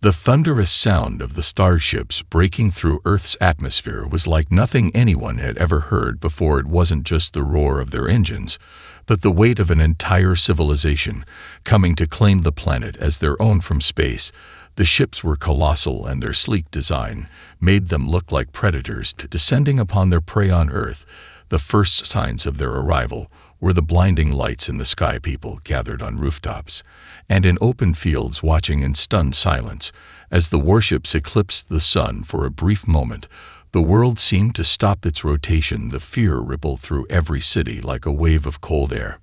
The thunderous sound of the starships breaking through Earth's atmosphere was like nothing anyone had ever heard before. It wasn't just the roar of their engines, but the weight of an entire civilization coming to claim the planet as their own from space. The ships were colossal, and their sleek design made them look like predators descending upon their prey on Earth. The first signs of their arrival were the blinding lights in the sky. People gathered on rooftops and in open fields, watching in stunned silence as the warships eclipsed the sun for a brief moment. The world seemed to stop its rotation. The fear rippled through every city like a wave of cold air.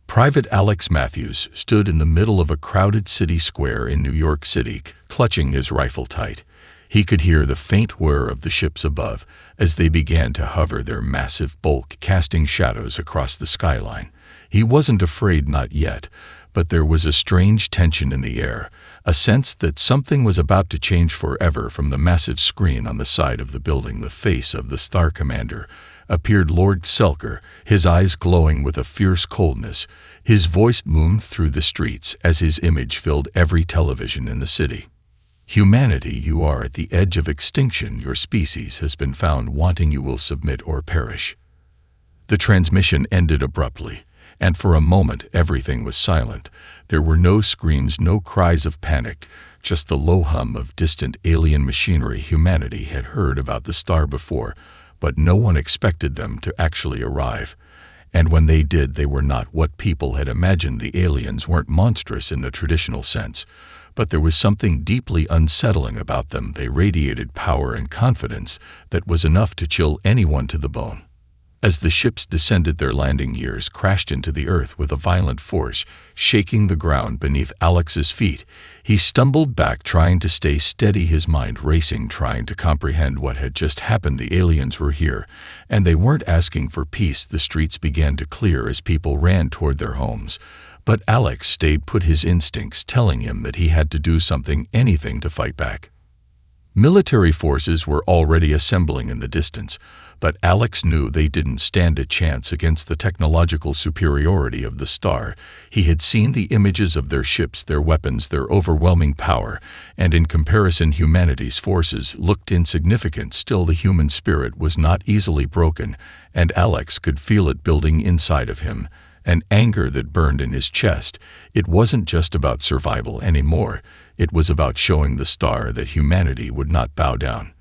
Private Alex Matthews stood in the middle of a crowded city square in New York City, clutching his rifle tight. He could hear the faint whir of the ships above as they began to hover, their massive bulk casting shadows across the skyline. He wasn't afraid, not yet, but there was a strange tension in the air, a sense that something was about to change forever. From the massive screen on the side of the building, the face of the Star Commander appeared. Lord Selker, his eyes glowing with a fierce coldness. His voice boomed through the streets as his image filled every television in the city. "Humanity, you are at the edge of extinction. Your species has been found wanting. You will submit or perish." The transmission ended abruptly, and for a moment everything was silent. There were no screams, no cries of panic, just the low hum of distant alien machinery. Humanity had heard about the star before, but no one expected them to actually arrive. And when they did, they were not what people had imagined. The aliens weren't monstrous in the traditional sense, but there was something deeply unsettling about them. They radiated power and confidence that was enough to chill anyone to the bone. As the ships descended, their landing gears crashed into the earth with a violent force, shaking the ground beneath Alex's feet. He stumbled back, trying to stay steady, his mind racing, trying to comprehend what had just happened. The aliens were here, and they weren't asking for peace. The streets began to clear as people ran toward their homes. But Alex stayed put, his instincts telling him that he had to do something, anything, to fight back. Military forces were already assembling in the distance, but Alex knew they didn't stand a chance against the technological superiority of the star. He had seen the images of their ships, their weapons, their overwhelming power, and in comparison humanity's forces looked insignificant. Still, the human spirit was not easily broken, and Alex could feel it building inside of him. An anger that burned in his chest. It wasn't just about survival anymore. It was about showing the star that humanity would not bow down.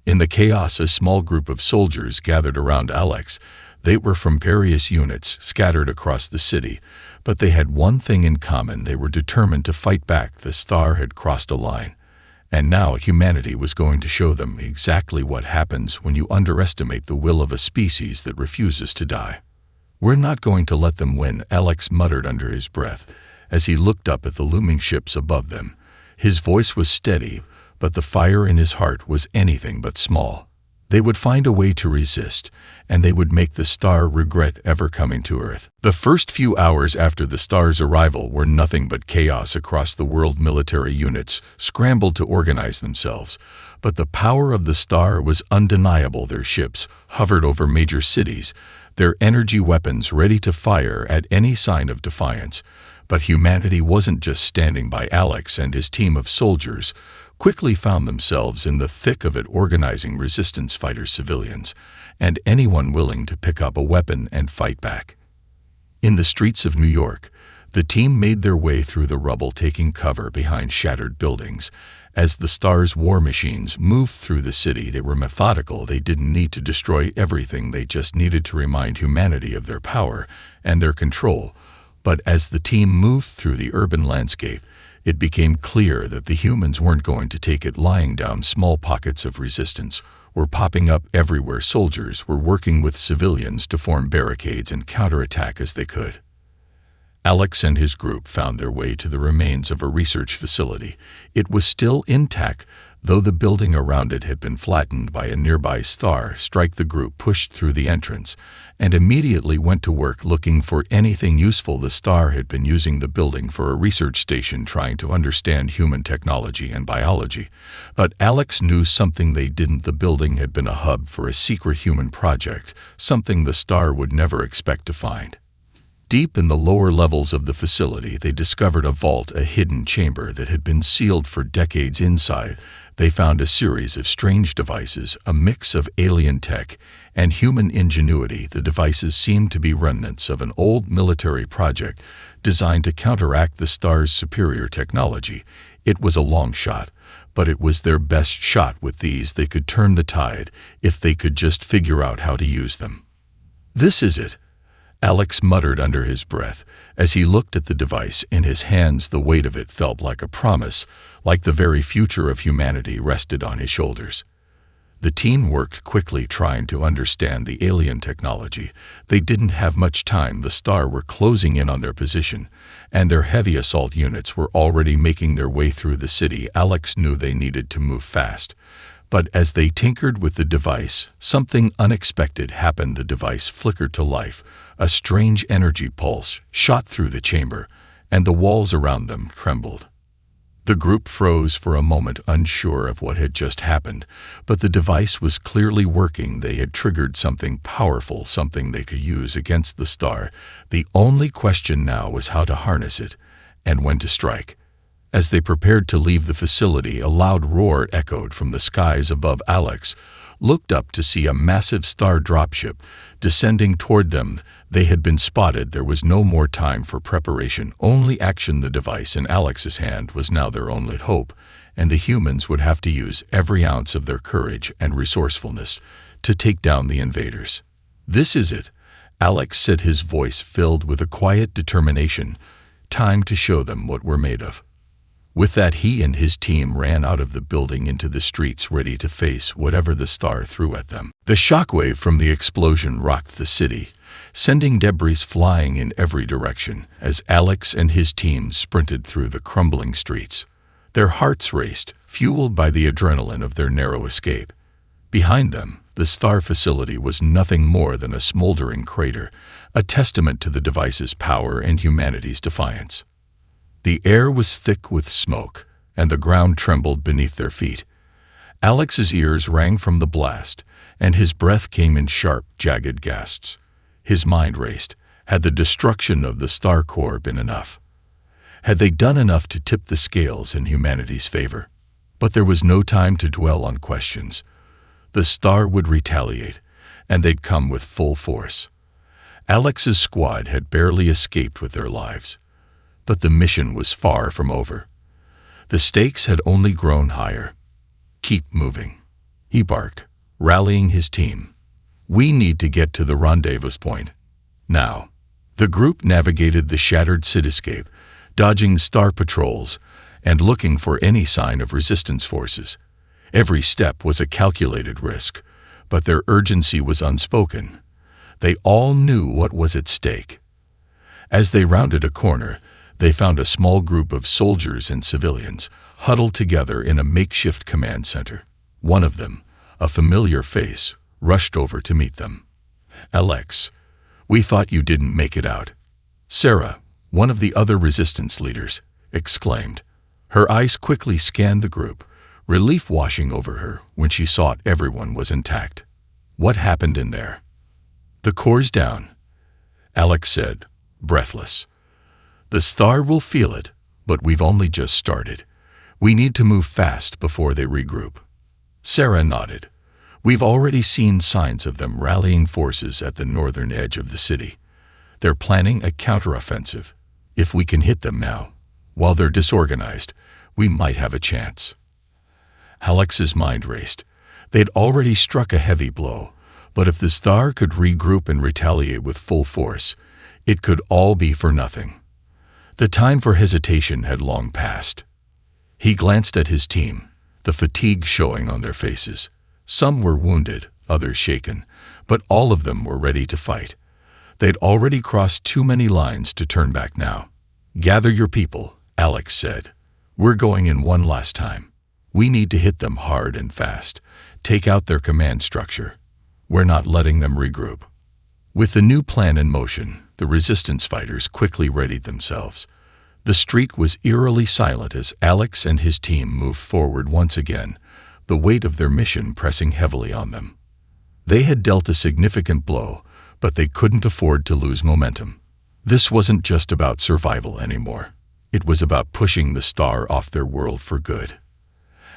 In the chaos, a small group of soldiers gathered around Alex. They were from various units scattered across the city, but they had one thing in common: they were determined to fight back. The star had crossed a line, and now humanity was going to show them exactly what happens when you underestimate the will of a species that refuses to die. "We're not going to let them win," Alex muttered under his breath as he looked up at the looming ships above them. His voice was steady, but the fire in his heart was anything but small. They would find a way to resist, and they would make the star regret ever coming to Earth. The first few hours after the star's arrival were nothing but chaos across the world. Military units scrambled to organize themselves, but the power of the star was undeniable. Their ships hovered over major cities, their energy weapons ready to fire at any sign of defiance. But humanity wasn't just standing by. Alex and his team of soldiers quickly found themselves in the thick of it, organizing resistance fighters, civilians, and anyone willing to pick up a weapon and fight back. In the streets of New York, the team made their way through the rubble, taking cover behind shattered buildings. As the star's war machines moved through the city, they were methodical. They didn't need to destroy everything. They just needed to remind humanity of their power and their control. But as the team moved through the urban landscape, it became clear that the humans weren't going to take it lying down. Small pockets of resistance were popping up everywhere. Soldiers were working with civilians to form barricades and counterattack as they could. Alex and his group found their way to the remains of a research facility. It was still intact, though the building around it had been flattened by a nearby star strike. The group pushed through the entrance and immediately went to work looking for anything useful. The star had been using the building for a research station, trying to understand human technology and biology. But Alex knew something they didn't. The building had been a hub for a secret human project, something the star would never expect to find. Deep in the lower levels of the facility, they discovered a vault, a hidden chamber that had been sealed for decades. Inside, they found a series of strange devices, a mix of alien tech and human ingenuity. The devices seemed to be remnants of an old military project designed to counteract the star's superior technology. It was a long shot, but it was their best shot. With these, they could turn the tide if they could just figure out how to use them. "This is it," Alex muttered under his breath as he looked at the device in his hands. The weight of it felt like a promise, like the very future of humanity rested on his shoulders. The team worked quickly, trying to understand the alien technology. They didn't have much time. The Star were closing in on their position, and their heavy assault units were already making their way through the city. Alex knew they needed to move fast. But as they tinkered with the device, something unexpected happened. The device flickered to life. A strange energy pulse shot through the chamber, and the walls around them trembled. The group froze for a moment, unsure of what had just happened, but the device was clearly working. They had triggered something powerful, something they could use against the Star. The only question now was how to harness it and when to strike. As they prepared to leave the facility, a loud roar echoed from the skies above. Alex looked up to see a massive Star dropship descending toward them. They had been spotted. There was no more time for preparation, only action. The device in Alex's hand was now their only hope, and the humans would have to use every ounce of their courage and resourcefulness to take down the invaders. "This is it," Alex said, his voice filled with a quiet determination. "Time to show them what we're made of." With that, he and his team ran out of the building into the streets, ready to face whatever the Star threw at them. The shockwave from the explosion rocked the city, sending debris flying in every direction as Alex and his team sprinted through the crumbling streets. Their hearts raced, fueled by the adrenaline of their narrow escape. Behind them, the Star facility was nothing more than a smoldering crater, a testament to the device's power and humanity's defiance. The air was thick with smoke, and the ground trembled beneath their feet. Alex's ears rang from the blast, and his breath came in sharp, jagged gasps. His mind raced. Had the destruction of the Star Core been enough? Had they done enough to tip the scales in humanity's favor? But there was no time to dwell on questions. The Star would retaliate, and they'd come with full force. Alex's squad had barely escaped with their lives. But the mission was far from over. The stakes had only grown higher. "Keep moving," he barked, rallying his team. "We need to get to the rendezvous point now." The group navigated the shattered cityscape, dodging Star patrols and looking for any sign of resistance forces. Every step was a calculated risk, but their urgency was unspoken. They all knew what was at stake. As they rounded a corner, they found a small group of soldiers and civilians huddled together in a makeshift command center. One of them, a familiar face, rushed over to meet them. "Alex, we thought you didn't make it out." Sarah, one of the other resistance leaders, exclaimed. Her eyes quickly scanned the group, relief washing over her when she saw everyone was intact. "What happened in there?" "The core's down," Alex said, breathless. "The Star will feel it, but we've only just started. We need to move fast before they regroup." Sarah nodded. "We've already seen signs of them rallying forces at the northern edge of the city. They're planning a counteroffensive. If we can hit them now, while they're disorganized, we might have a chance." Alex's mind raced. They'd already struck a heavy blow, but if the Star could regroup and retaliate with full force, it could all be for nothing. The time for hesitation had long passed. He glanced at his team, the fatigue showing on their faces. Some were wounded, others shaken, but all of them were ready to fight. They'd already crossed too many lines to turn back now. "Gather your people," Alex said. "We're going in one last time. We need to hit them hard and fast, take out their command structure. We're not letting them regroup." With the new plan in motion, the resistance fighters quickly readied themselves. The street was eerily silent as Alex and his team moved forward once again, the weight of their mission pressing heavily on them. They had dealt a significant blow, but they couldn't afford to lose momentum. This wasn't just about survival anymore. It was about pushing the star off their world for good.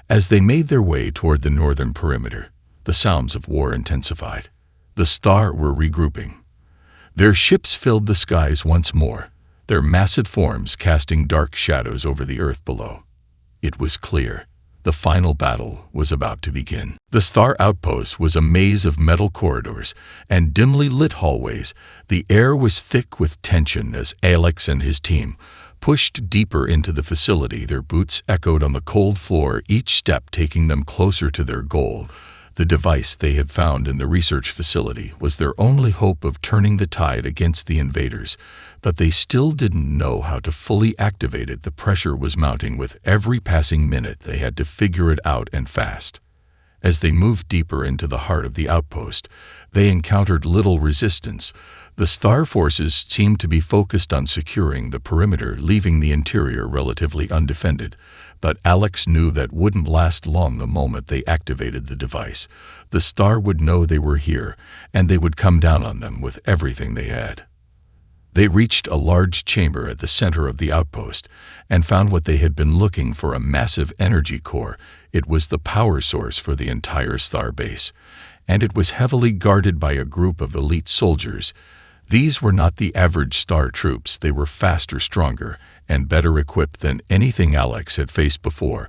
As they made their way toward the northern perimeter, the sounds of war intensified. The star were regrouping. Their ships filled the skies once more, their massive forms casting dark shadows over the earth below. It was clear. The final battle was about to begin. The star outpost was a maze of metal corridors and dimly lit hallways. The air was thick with tension as Alex and his team pushed deeper into the facility. Their boots echoed on the cold floor, each step taking them closer to their goal. The device they had found in the research facility was their only hope of turning the tide against the invaders, but they still didn't know how to fully activate it. The pressure was mounting with every passing minute. They had to figure it out, and fast. As they moved deeper into the heart of the outpost, they encountered little resistance. The star forces seemed to be focused on securing the perimeter, leaving the interior relatively undefended. But Alex knew that wouldn't last long. The moment they activated the device, the star would know they were here, and they would come down on them with everything they had. They reached a large chamber at the center of the outpost and found what they had been looking for: a massive energy core. It was the power source for the entire star base, and it was heavily guarded by a group of elite soldiers. These were not the average star troops. They were faster, stronger, and better equipped than anything Alex had faced before.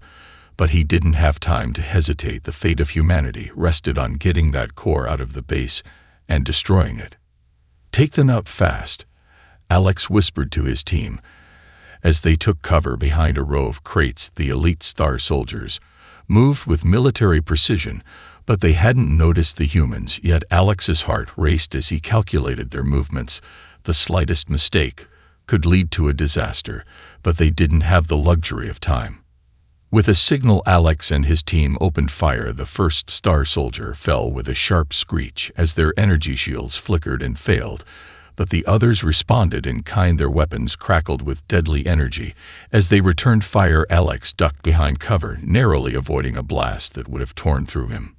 But he didn't have time to hesitate. The fate of humanity rested on getting that core out of the base and destroying it. "Take them out fast," Alex whispered to his team. As they took cover behind a row of crates, the elite star soldiers moved with military precision, but they hadn't noticed the humans yet. Alex's heart raced as he calculated their movements. The slightest mistake could lead to a disaster, but they didn't have the luxury of time. With a signal, Alex and his team opened fire. The first star soldier fell with a sharp screech as their energy shields flickered and failed, but the others responded in kind. Their weapons crackled with deadly energy. As they returned fire, Alex ducked behind cover, narrowly avoiding a blast that would have torn through him.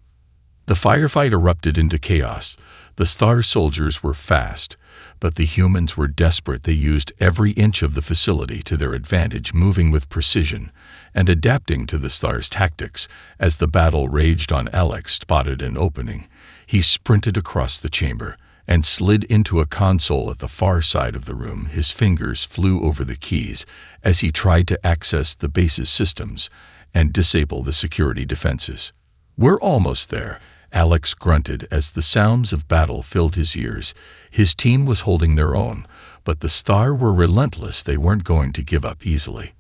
The firefight erupted into chaos. The star soldiers were fast, but the humans were desperate. They used every inch of the facility to their advantage, moving with precision and adapting to the star's tactics. As the battle raged on, Alex spotted an opening. He sprinted across the chamber and slid into a console at the far side of the room. His fingers flew over the keys as he tried to access the base's systems and disable the security defenses. "We're almost there," Alex grunted as the sounds of battle filled his ears. His team was holding their own, but the star were relentless. They weren't going to give up easily.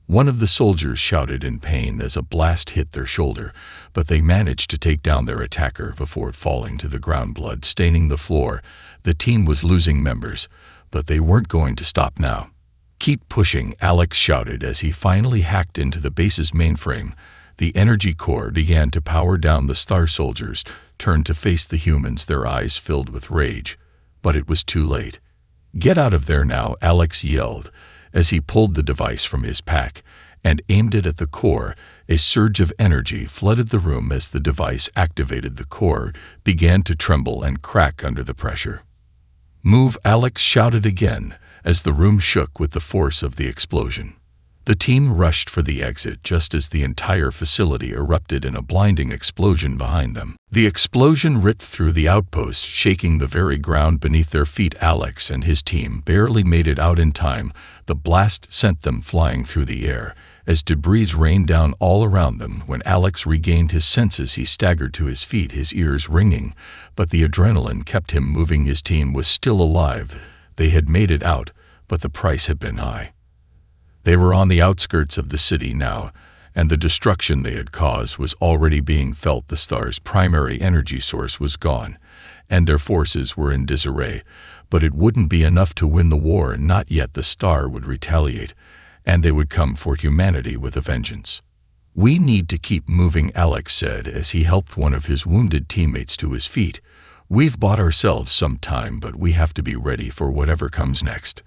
One of the soldiers shouted in pain as a blast hit their shoulder, but they managed to take down their attacker before falling to the ground, blood staining the floor. The team was losing members, but they weren't going to stop now. "Keep pushing," Alex shouted as he finally hacked into the base's mainframe. The energy core began to power down. The star soldiers turned to face the humans, their eyes filled with rage. But it was too late. "Get out of there now," Alex yelled as he pulled the device from his pack and aimed it at the core. A surge of energy flooded the room as the device activated. The core began to tremble and crack under the pressure. "Move," Alex shouted again as the room shook with the force of the explosion. The team rushed for the exit just as the entire facility erupted in a blinding explosion behind them. The explosion ripped through the outpost, shaking the very ground beneath their feet. Alex and his team barely made it out in time. The blast sent them flying through the air as debris rained down all around them. When Alex regained his senses, he staggered to his feet, his ears ringing, but the adrenaline kept him moving. His team was still alive. They had made it out, but the price had been high. They were on the outskirts of the city now, and the destruction they had caused was already being felt. The star's primary energy source was gone, and their forces were in disarray. But it wouldn't be enough to win the war, not yet. The star would retaliate, and they would come for humanity with a vengeance. "We need to keep moving," Alex said as he helped one of his wounded teammates to his feet. "We've bought ourselves some time, but we have to be ready for whatever comes next."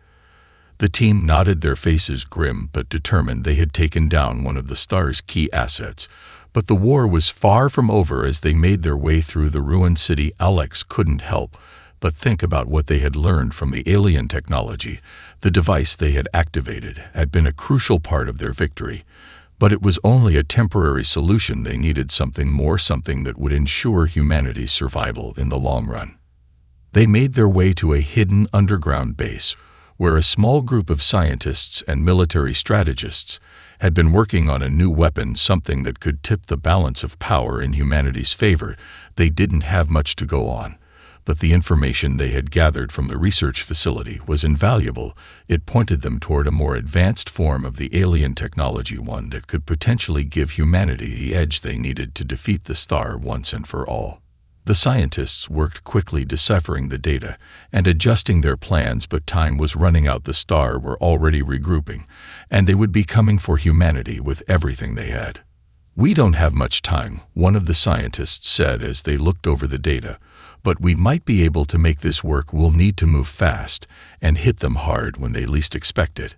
The team nodded, their faces grim but determined. They had taken down one of the star's key assets, but the war was far from over. As they made their way through the ruined city, Alex couldn't help But think about what they had learned from the alien technology. The device they had activated had been a crucial part of their victory. But it was only a temporary solution. They needed something more, something that would ensure humanity's survival in the long run. They made their way to a hidden underground base, where a small group of scientists and military strategists had been working on a new weapon, something that could tip the balance of power in humanity's favor. They didn't have much to go on, but the information they had gathered from the research facility was invaluable. It pointed them toward a more advanced form of the alien technology, one that could potentially give humanity the edge they needed to defeat the star once and for all. The scientists worked quickly, deciphering the data and adjusting their plans, but time was running out. The star were already regrouping, and they would be coming for humanity with everything they had. "We don't have much time," one of the scientists said as they looked over the data, "but we might be able to make this work. We'll need to move fast and hit them hard when they least expect it."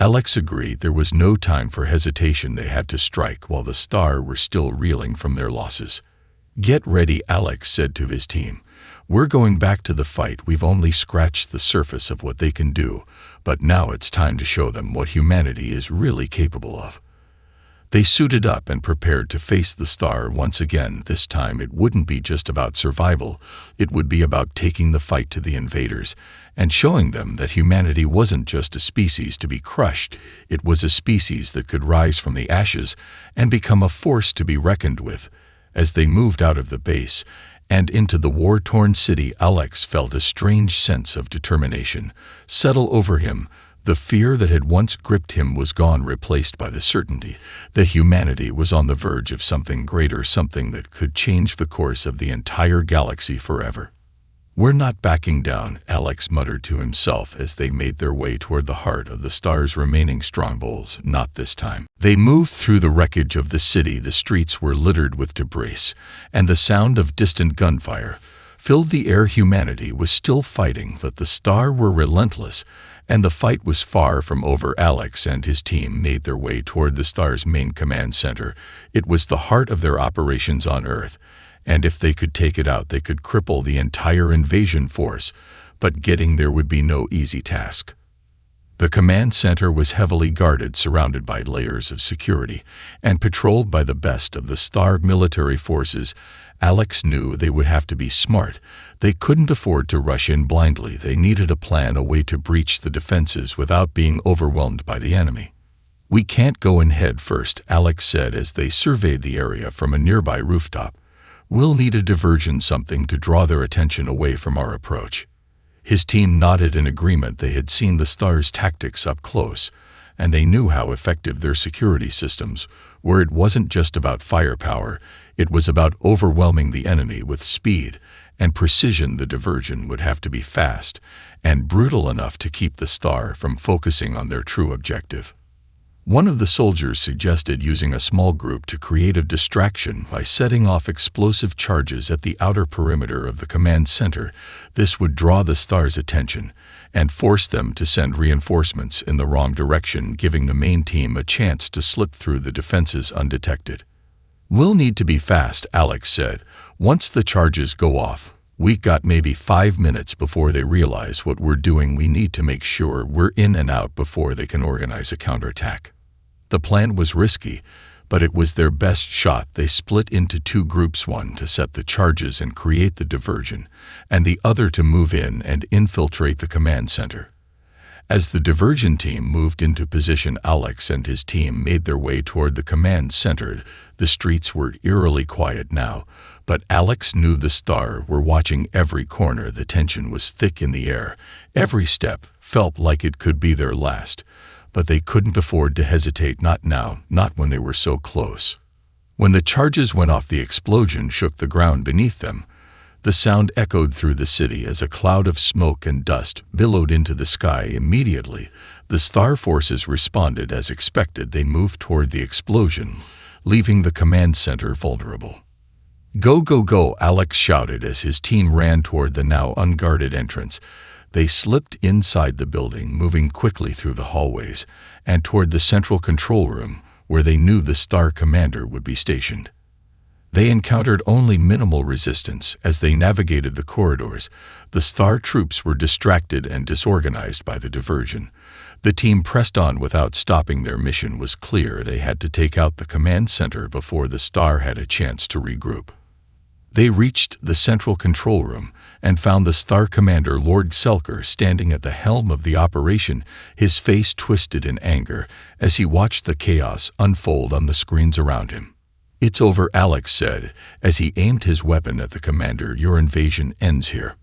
Alex agreed. There was no time for hesitation. They had to strike while the star were still reeling from their losses. "Get ready," Alex said to his team. "We're going back to the fight. We've only scratched the surface of what they can do, but now it's time to show them what humanity is really capable of." They suited up and prepared to face the star once again. This time it wouldn't be just about survival. It would be about taking the fight to the invaders and showing them that humanity wasn't just a species to be crushed. It was a species that could rise from the ashes and become a force to be reckoned with. As they moved out of the base and into the war-torn city, Alex felt a strange sense of determination settle over him. The fear that had once gripped him was gone, replaced by the certainty that humanity was on the verge of something greater, something that could change the course of the entire galaxy forever. "We're not backing down," Alex muttered to himself as they made their way toward the heart of the star's remaining strongholds. Not this time. They moved through the wreckage of the city. The streets were littered with debris, and the sound of distant gunfire filled the air. Humanity was still fighting, but the star were relentless, and the fight was far from over. Alex and his team made their way toward the star's main command center. It was the heart of their operations on Earth, and if they could take it out, they could cripple the entire invasion force. But getting there would be no easy task. The command center was heavily guarded, surrounded by layers of security, and patrolled by the best of the star military forces. Alex knew they would have to be smart. They couldn't afford to rush in blindly. They needed a plan, a way to breach the defenses without being overwhelmed by the enemy. "We can't go in head first," Alex said as they surveyed the area from a nearby rooftop. "We'll need a diversion, something to draw their attention away from our approach." His team nodded in agreement. They had seen the star's tactics up close, and they knew how effective their security systems were. It wasn't just about firepower, it was about overwhelming the enemy with speed and precision. The diversion would have to be fast and brutal enough to keep the star from focusing on their true objective. One of the soldiers suggested using a small group to create a distraction by setting off explosive charges at the outer perimeter of the command center. This would draw the star's attention and force them to send reinforcements in the wrong direction, giving the main team a chance to slip through the defenses undetected. "We'll need to be fast," Alex said. "Once the charges go off, we got maybe 5 minutes before they realize what we're doing. We need to make sure we're in and out before they can organize a counterattack." The plan was risky, but it was their best shot. They split into two groups, one to set the charges and create the diversion, and the other to move in and infiltrate the command center. As the diversion team moved into position, Alex and his team made their way toward the command center. The streets were eerily quiet now, but Alex knew the star were watching every corner. The tension was thick in the air. Every step felt like it could be their last, but they couldn't afford to hesitate. Not now, not when they were so close. When the charges went off, the explosion shook the ground beneath them. The sound echoed through the city as a cloud of smoke and dust billowed into the sky. Immediately, the star forces responded as expected. They moved toward the explosion, leaving the command center vulnerable. "Go, go, go," Alex shouted as his team ran toward the now unguarded entrance. They slipped inside the building, moving quickly through the hallways and toward the central control room, where they knew the star commander would be stationed. They encountered only minimal resistance as they navigated the corridors. The Star troops were distracted and disorganized by the diversion. The team pressed on without stopping. Their mission was clear. They had to take out the command center before the Star had a chance to regroup. They reached the central control room and found the Star commander, Lord Selker, standing at the helm of the operation, his face twisted in anger as he watched the chaos unfold on the screens around him. "It's over," Alex said as he aimed his weapon at the commander. "Your invasion ends here."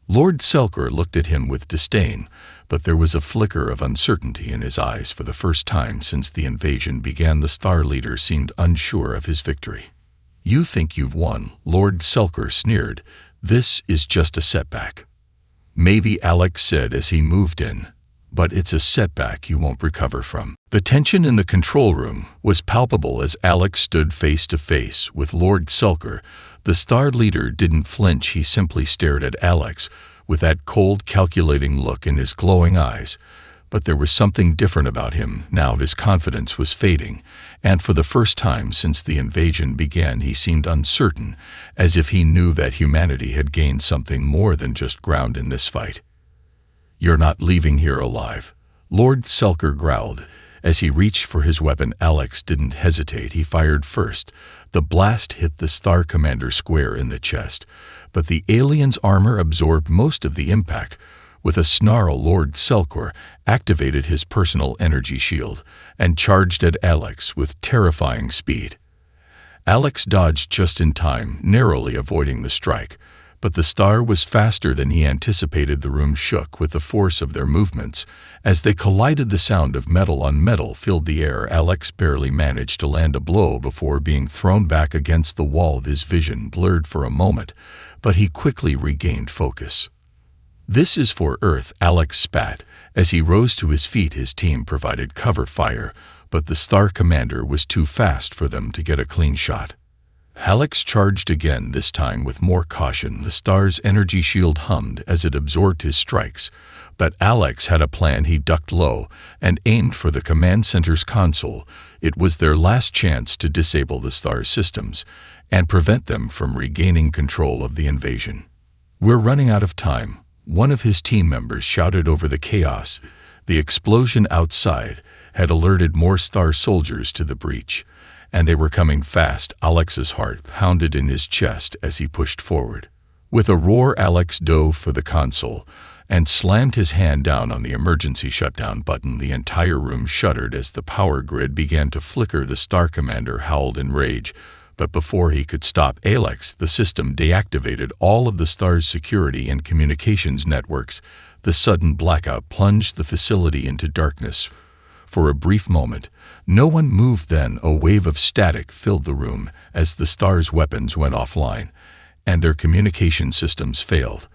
Lord Selker looked at him with disdain, but there was a flicker of uncertainty in his eyes. For the first time since the invasion began, the Star leader seemed unsure of his victory. "You think you've won," Lord Selker sneered. "This is just a setback." "Maybe," Alex said as he moved in, "but it's a setback you won't recover from." The tension in the control room was palpable as Alex stood face to face with Lord Selker. The Star leader didn't flinch. He simply stared at Alex with that cold, calculating look in his glowing eyes. But there was something different about him now. His confidence was fading, and for the first time since the invasion began, he seemed uncertain, as if he knew that humanity had gained something more than just ground in this fight. "You're not leaving here alive," Lord Selker growled. As he reached for his weapon, Alex didn't hesitate. He fired first. The blast hit the Star commander square in the chest, but the alien's armor absorbed most of the impact. With a snarl, Lord Selker activated his personal energy shield and charged at Alex with terrifying speed. Alex dodged just in time, narrowly avoiding the strike, but the Star was faster than he anticipated. The room shook with the force of their movements. As they collided, the sound of metal on metal filled the air. Alex barely managed to land a blow before being thrown back against the wall. His vision blurred for a moment, but he quickly regained focus. "This is for Earth," Alex spat. As he rose to his feet, his team provided cover fire, but the Star commander was too fast for them to get a clean shot. Alex charged again, this time with more caution. The Star's energy shield hummed as it absorbed his strikes, but Alex had a plan. He ducked low and aimed for the command center's console. It was their last chance to disable the Star's systems and prevent them from regaining control of the invasion. "We're running out of time," one of his team members shouted over the chaos. The explosion outside had alerted more Star soldiers to the breach, and they were coming fast. Alex's heart pounded in his chest as he pushed forward. With a roar, Alex dove for the console and slammed his hand down on the emergency shutdown button. The entire room shuddered as the power grid began to flicker. The Star commander howled in rage, but before he could stop Alex, the system deactivated all of the Star's security and communications networks. The sudden blackout plunged the facility into darkness. For a brief moment, no one moved. Then a wave of static filled the room as the Star's weapons went offline, and their communication systems failed.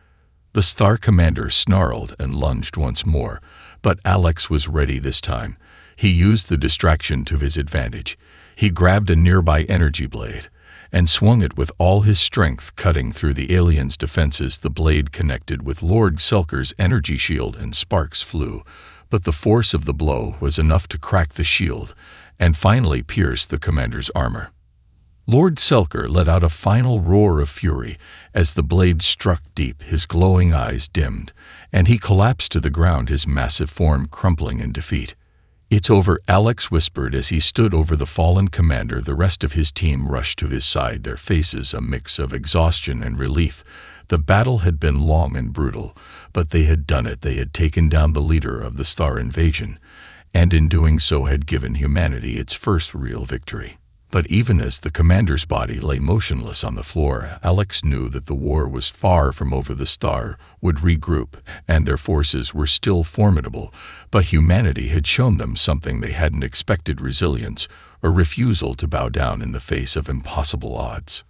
The Star commander snarled and lunged once more, but Alex was ready this time. He used the distraction to his advantage. He grabbed a nearby energy blade and swung it with all his strength, cutting through the alien's defenses. The blade connected with Lord Selker's energy shield and sparks flew, but the force of the blow was enough to crack the shield and finally pierce the commander's armor. Lord Selker let out a final roar of fury as the blade struck deep. His glowing eyes dimmed, and he collapsed to the ground, his massive form crumpling in defeat. "It's over," Alex whispered as he stood over the fallen commander. The rest of his team rushed to his side, their faces a mix of exhaustion and relief. The battle had been long and brutal, but they had done it. They had taken down the leader of the Star invasion, and in doing so had given humanity its first real victory. But even as the commander's body lay motionless on the floor, Alex knew that the war was far from over. The Star would regroup, and their forces were still formidable, but humanity had shown them something they hadn't expected: resilience, a refusal to bow down in the face of impossible odds.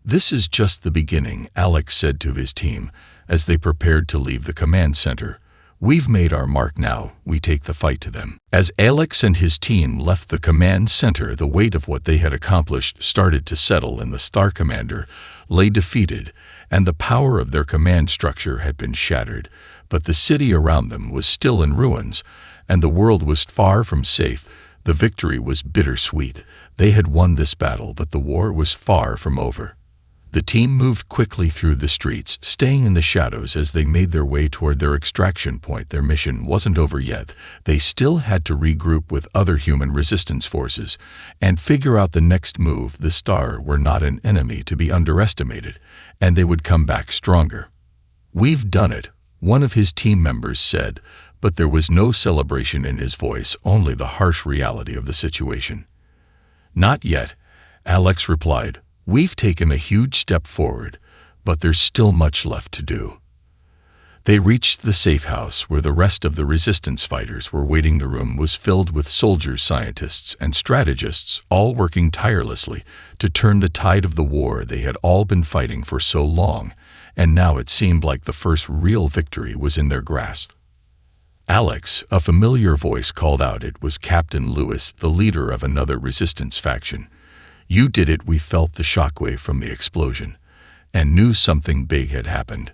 "This is just the beginning," Alex said to his team as they prepared to leave the command center. "We've made our mark now. We take the fight to them." As Alex and his team left the command center, the weight of what they had accomplished started to settle, and the Star commander lay defeated, and the power of their command structure had been shattered. But the city around them was still in ruins, and the world was far from safe. The victory was bittersweet. They had won this battle, but the war was far from over. The team moved quickly through the streets, staying in the shadows as they made their way toward their extraction point. Their mission wasn't over yet. They still had to regroup with other human resistance forces and figure out the next move. The Star were not an enemy to be underestimated, and they would come back stronger. "We've done it," one of his team members said, but there was no celebration in his voice, only the harsh reality of the situation. "Not yet," Alex replied. "We've taken a huge step forward, but there's still much left to do." They reached the safe house where the rest of the resistance fighters were waiting. The room was filled with soldiers, scientists, and strategists, all working tirelessly to turn the tide of the war they had all been fighting for so long, and now it seemed like the first real victory was in their grasp. "Alex," a familiar voice called out. It was Captain Lewis, the leader of another resistance faction. "You did it." We felt the shockwave from the explosion and knew something big had happened.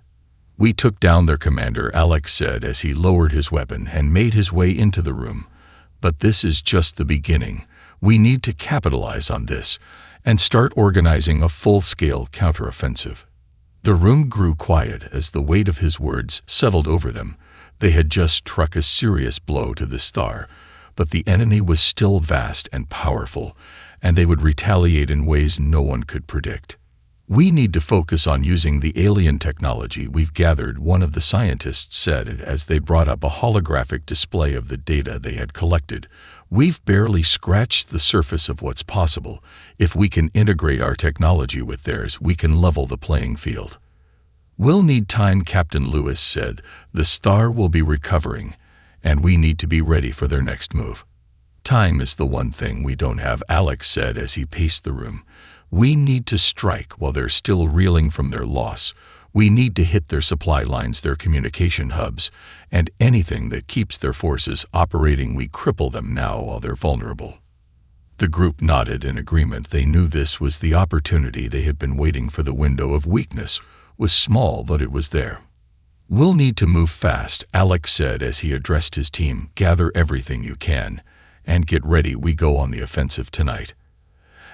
"We took down their commander," Alex said as he lowered his weapon and made his way into the room. "But this is just the beginning. We need to capitalize on this and start organizing a full-scale counteroffensive." The room grew quiet as the weight of his words settled over them. They had just struck a serious blow to the Star, but the enemy was still vast and powerful, and they would retaliate in ways no one could predict. "We need to focus on using the alien technology we've gathered," one of the scientists said as they brought up a holographic display of the data they had collected. "We've barely scratched the surface of what's possible. If we can integrate our technology with theirs, we can level the playing field." "We'll need time," Captain Lewis said. "The Star will be recovering, and we need to be ready for their next move." "Time is the one thing we don't have," Alex said as he paced the room. "We need to strike while they're still reeling from their loss. We need to hit their supply lines, their communication hubs, and anything that keeps their forces operating. We cripple them now while they're vulnerable." The group nodded in agreement. They knew this was the opportunity they had been waiting for. The window of weakness was small, but it was there. "We'll need to move fast," Alex said as he addressed his team. "Gather everything you can and get ready. We go on the offensive tonight."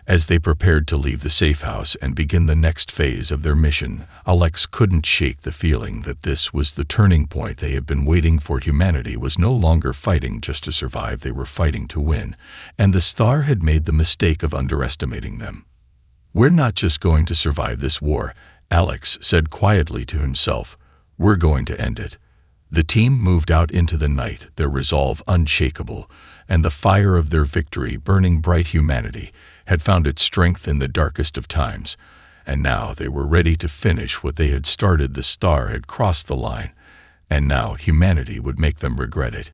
As they prepared to leave the safe house and begin the next phase of their mission, Alex couldn't shake the feeling that this was the turning point they had been waiting for. Humanity was no longer fighting just to survive, they were fighting to win, and the Star had made the mistake of underestimating them. "We're not just going to survive this war," Alex said quietly to himself. "We're going to end it." The team moved out into the night, their resolve unshakable, and the fire of their victory burning bright. Humanity had found its strength in the darkest of times, and now they were ready to finish what they had started. The Star had crossed the line, and now humanity would make them regret it.